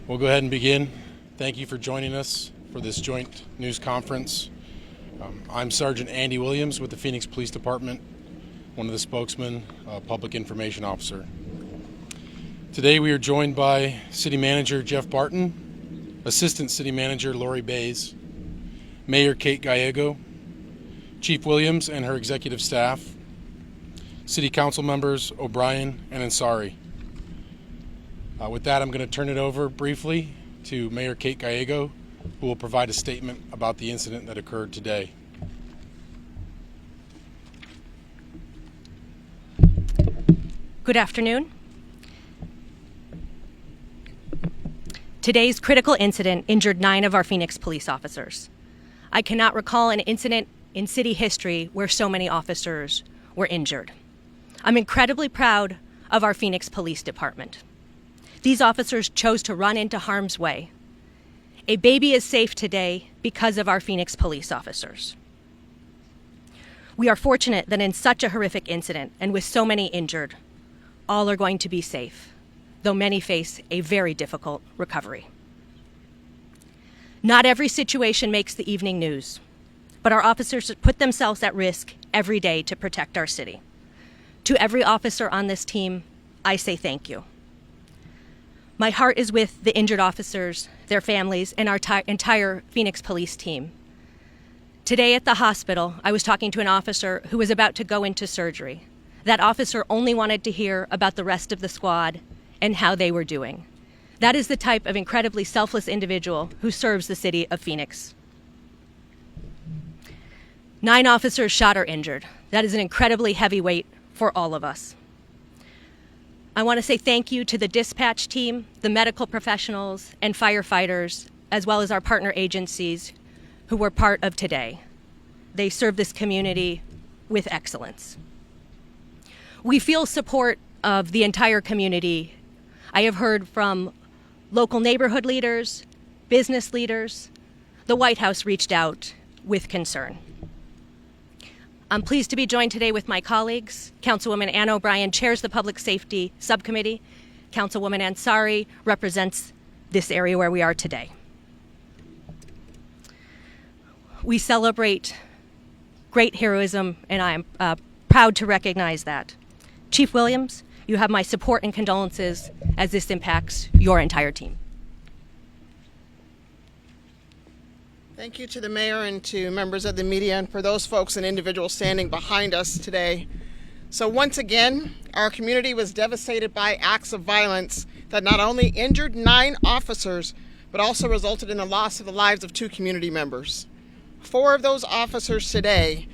We'll go ahead and begin. Thank you for joining us for this joint news conference. I'm Sergeant Andy Williams with the Phoenix Police Department, one of the spokesmen, public information officer. Today we are joined by City Manager Jeff Barton, Assistant City Manager Lori Bays, Mayor Kate Gallego, Chief Williams and her executive staff, City Council members O'Brien and Ansari. With that, I'm going to turn it over briefly to Mayor Kate Gallego, who will provide a statement about the incident that occurred today. Good afternoon. Today's critical incident injured 9 of our Phoenix police officers. I cannot recall an incident in city history where so many officers were injured. I'm incredibly proud of our Phoenix Police Department. These officers chose to run into harm's way. A baby is safe today because of our Phoenix police officers. We are fortunate that in such a horrific incident and with so many injured, all are going to be safe, though many face a very difficult recovery. Not every situation makes the evening news, but our officers put themselves at risk every day to protect our city. To every officer on this team, I say thank you. My heart is with the injured officers, their families, and our entire Phoenix police team. Today at the hospital, I was talking to an officer who was about to go into surgery. That officer only wanted to hear about the rest of the squad and how they were doing. That is the type of incredibly selfless individual who serves the city of Phoenix. 9 officers shot or injured. That is an incredibly heavy weight for all of us. I want to say thank you to the dispatch team, the medical professionals, and firefighters, as well as our partner agencies who were part of today. They serve this community with excellence. We feel support of the entire community. I have heard from local neighborhood leaders, business leaders. The White House reached out with concern. I'm pleased to be joined today with my colleagues. Councilwoman Ann O'Brien chairs the Public Safety Subcommittee. Councilwoman Ansari represents this area where we are today. We celebrate great heroism, and I am proud to recognize that. Chief Williams, you have my support and condolences as this impacts your entire team. Thank you to the mayor and to members of the media and for those folks and individuals standing behind us today. So once again, our community was devastated by acts of violence that not only injured 9 officers, but also resulted in the loss of the lives of 2 community members. 4 of those officers today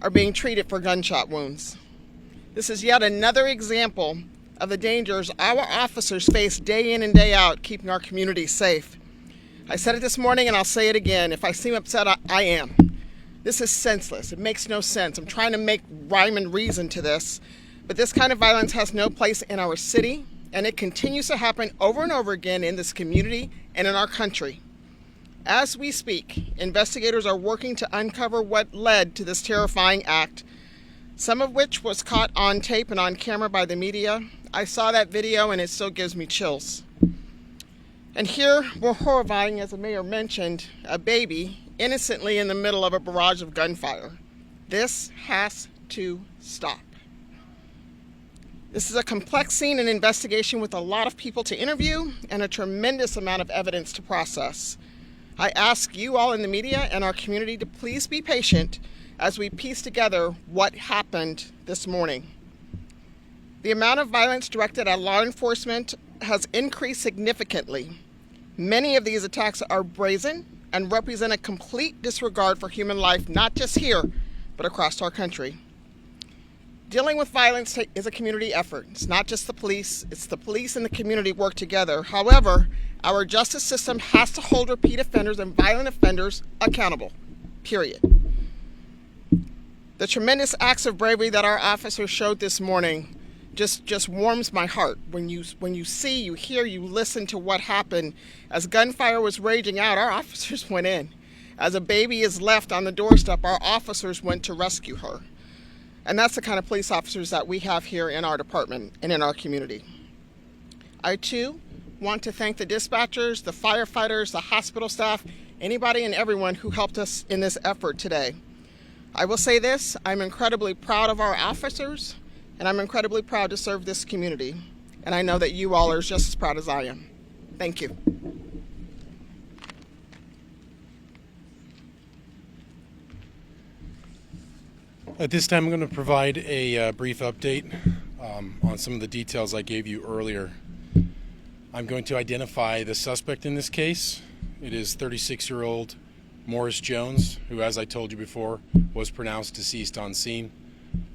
are being treated for gunshot wounds. This is yet another example of the dangers our officers face day in and day out, keeping our community safe. I said it this morning and I'll say it again. If I seem upset, I am. This is senseless. It makes no sense. I'm trying to make rhyme and reason to this, but this kind of violence has no place in our city, and it continues to happen over and over again in this community and in our country. As we speak, investigators are working to uncover what led to this terrifying act, some of which was caught on tape and on camera by the media. I saw that video and it still gives me chills. And here, more horrifying, as the mayor mentioned, a baby innocently in the middle of a barrage of gunfire. This has to stop. This is a complex scene and investigation with a lot of people to interview and a tremendous amount of evidence to process. I ask you all in the media and our community to please be patient as we piece together what happened this morning. The amount of violence directed at law enforcement has increased significantly. Many of these attacks are brazen and represent a complete disregard for human life, not just here, but across our country. Dealing with violence is a community effort. It's not just the police, it's the police and the community work together. However, our justice system has to hold repeat offenders and violent offenders accountable, period. The tremendous acts of bravery that our officers showed this morning just warms my heart. When you see, you hear, you listen to what happened. As gunfire was raging out, our officers went in. As a baby is left on the doorstep, our officers went to rescue her. And that's the kind of police officers that we have here in our department and in our community. I too want to thank the dispatchers, the firefighters, the hospital staff, anybody and everyone who helped us in this effort today. I will say this, I'm incredibly proud of our officers, and I'm incredibly proud to serve this community. And I know that you all are just as proud as I am. Thank you. At this time, I'm going to provide a brief update on some of the details I gave you earlier. I'm going to identify the suspect in this case. It is 36-year-old Morris Jones, who, as I told you before, was pronounced deceased on scene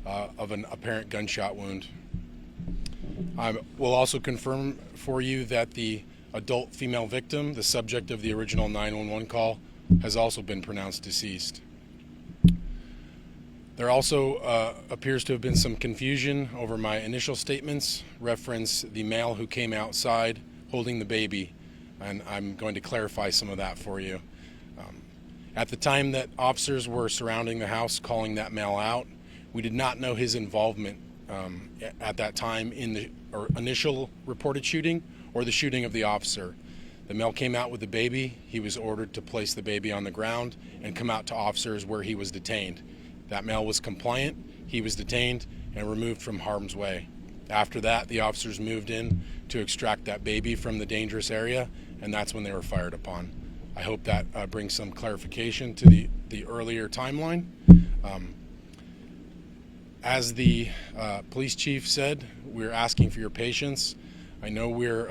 of an apparent gunshot wound. I will also confirm for you that the adult female victim, the subject of the original 911 call, has also been pronounced deceased. There also appears to have been some confusion over my initial statements, reference the male who came outside holding the baby, and I'm going to clarify some of that for you. At the time that officers were surrounding the house calling that male out, we did not know his involvement at that time in the initial reported shooting or the shooting of the officer. The male came out with the baby. He was ordered to place the baby on the ground and come out to officers where he was detained. That male was compliant. He was detained and removed from harm's way. After that, the officers moved in to extract that baby from the dangerous area, and that's when they were fired upon. I hope that brings some clarification to the earlier timeline. As the police chief said, we're asking for your patience. I know we're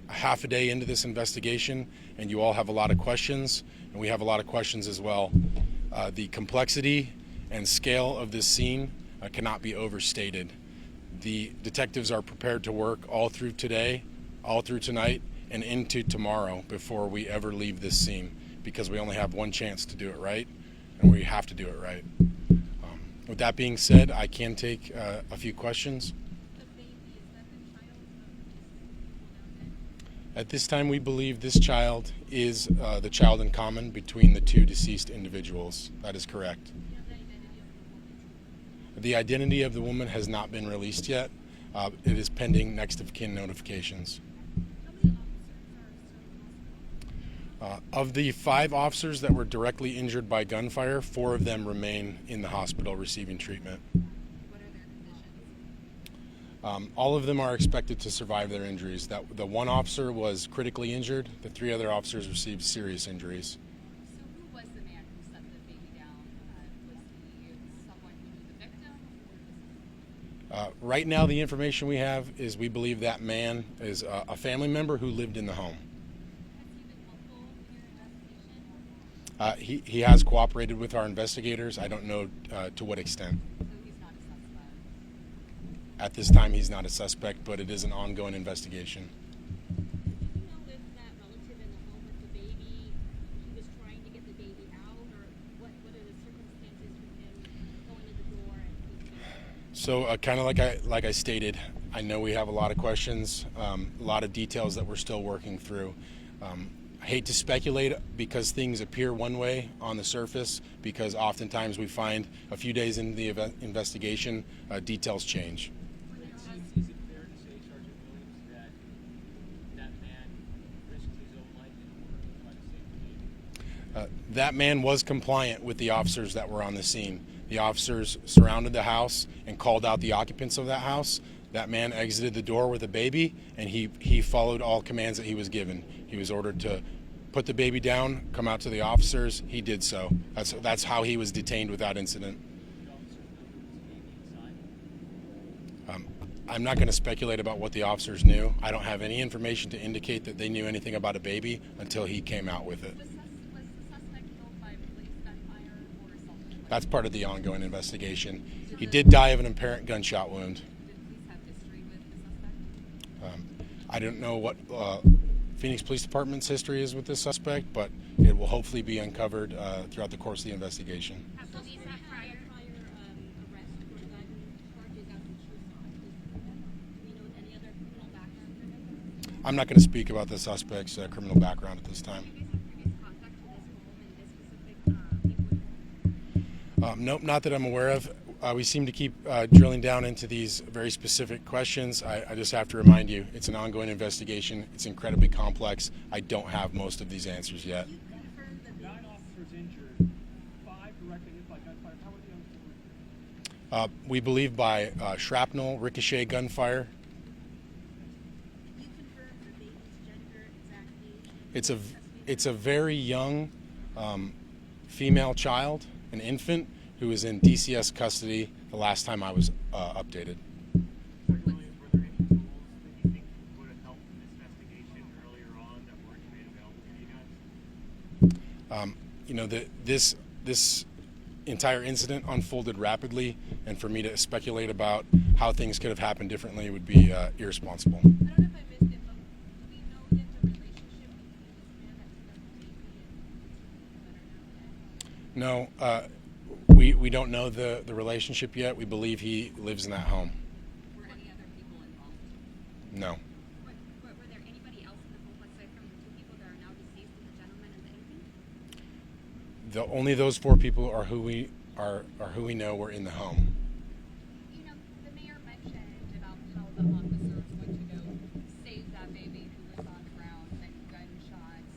half a day into this investigation, and you all have a lot of questions, and we have a lot of questions as well. The complexity and scale of this scene cannot be overstated. The detectives are prepared to work all through today, all through tonight, and into tomorrow before we ever leave this scene, because we only have one chance to do it right, and we have to do it right. With that being said, I can take a few questions. At this time, we believe this child is the child in common between the two deceased individuals. That is correct. The identity of the woman has not been released yet. It is pending next of kin notifications. Of the 5 officers that were directly injured by gunfire, 4 of them remain in the hospital receiving treatment. What are their conditions? All of them are expected to survive their injuries. The 1 officer was critically injured. The 3 other officers received serious injuries. So who was the man who set the baby down? Was he someone who knew the victim? Right now, the information we have is we believe that man is a family member who lived in the home. Has he been helpful in your investigation? He has cooperated with our investigators. I don't know to what extent. So he's not a suspect? At this time, he's not a suspect, but it is an ongoing investigation. Do you know if that relative in the home with the baby, he was trying to get the baby out, or what are the circumstances with him going to the door and So kind of like I stated, I know we have a lot of questions, a lot of details that we're still working through. I hate to speculate because things appear one way on the surface, because oftentimes we find a few days into the investigation, details change. Is it fair to say, Sergeant Williams, that man risked his own life in order to try to save the baby? That man was compliant with the officers that were on the scene. The officers surrounded the house and called out the occupants of that house. That man exited the door with a baby, and he followed all commands that he was given. He was ordered to put the baby down, come out to the officers. He did so. That's how he was detained without incident. I'm not going to speculate about what the officers knew. I don't have any information to indicate that they knew anything about a baby until he came out with it. Was the suspect killed by police gunfire or something? That's part of the ongoing investigation. He did die of an apparent gunshot wound. Did police have history with the suspect? I don't know what Phoenix Police Department's history is with this suspect, but it will hopefully be uncovered throughout the course of the investigation. have police had prior arrest for gun charges out in Tucson? Do you know any other criminal background for him? I'm not going to speak about the suspect's criminal background at this time. Do you guys have previous contact to this home and this specific neighborhood? Nope, not that I'm aware of. we seem to keep drilling down into these very specific questions. I just have to remind you, it's an ongoing investigation. It's incredibly complex. I don't have most of these answers yet. You confirmed the 9 baby's officers injured, 5 directly hit by gunfire. How were the others wounded? We believe by shrapnel, ricochet gunfire. you confirmed the baby's gender, exact age? It's a very young female child, an infant, who is in DCS custody the last time I was updated. Sergeant Williams, were there any tools that you think would have helped in this investigation earlier on that weren't made available to you guys? This entire incident unfolded rapidly, and for me to speculate about how things could have happened differently would be irresponsible. I don't know if I missed it, but do we know if the relationship between this man that took the baby and the daughter now? No, we don't know the relationship yet. We believe he lives in that home. Were any other people involved? No. Were there anybody else in the home aside from the 2 people that are now deceased, the gentleman and the infant? Only those 4 people are who we know were in the home. You know, the mayor mentioned about how the officers went to go save that baby who was on the ground and gunshots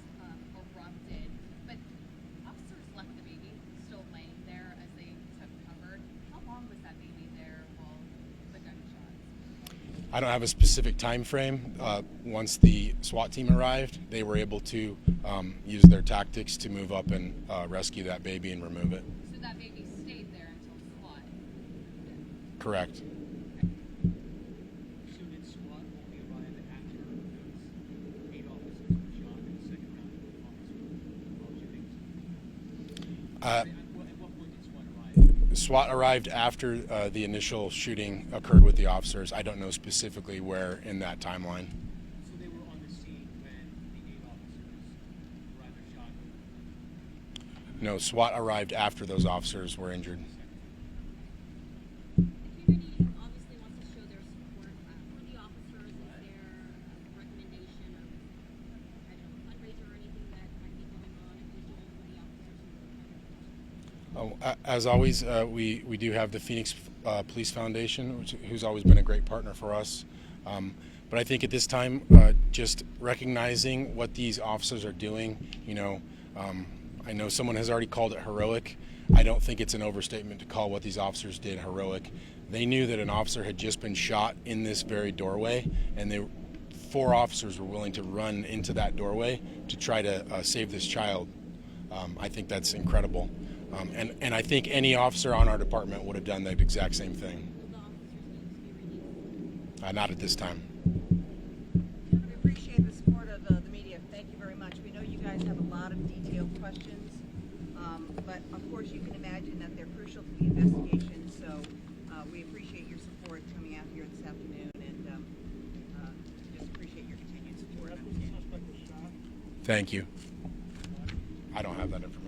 erupted. But officers left the baby still laying there as they took cover. How long was that baby there while the gunshots? I don't have a specific time frame. Once the SWAT team arrived, they were able to use their tactics to move up and rescue that baby and remove it. So that baby stayed there until SWAT. Correct. So did SWAT only arrive after those 8 officers were shot in the second round of shootings? At what point did SWAT arrive? SWAT arrived after the initial shooting occurred with the officers. I don't know specifically where in that timeline. So they were on the scene when the 8 officers were either shot or No, SWAT arrived after those officers were injured. The community obviously wants to show their support for the officers. Is there a recommendation of, I don't know, fundraiser or anything that might be going on in visual for the officers who are As always, we do have the Phoenix Police Foundation, who's always been a great partner for us. But I think at this time, just recognizing what these officers are doing, I know someone has already called it heroic. I don't think it's an overstatement to call what these officers did heroic. They knew that an officer had just been shot in this very doorway, and 4 officers were willing to run into that doorway to try to save this child. I think that's incredible. And I think any officer on our department would have done the exact same thing. will the officers need to be released? Not at this time. We appreciate the support of the media. Thank you very much. We know you guys have a lot of detailed questions, but of course you can imagine that they're crucial to the investigation. So we appreciate your support coming out here this afternoon, and just appreciate your continued support. Thank you. I don't have that information.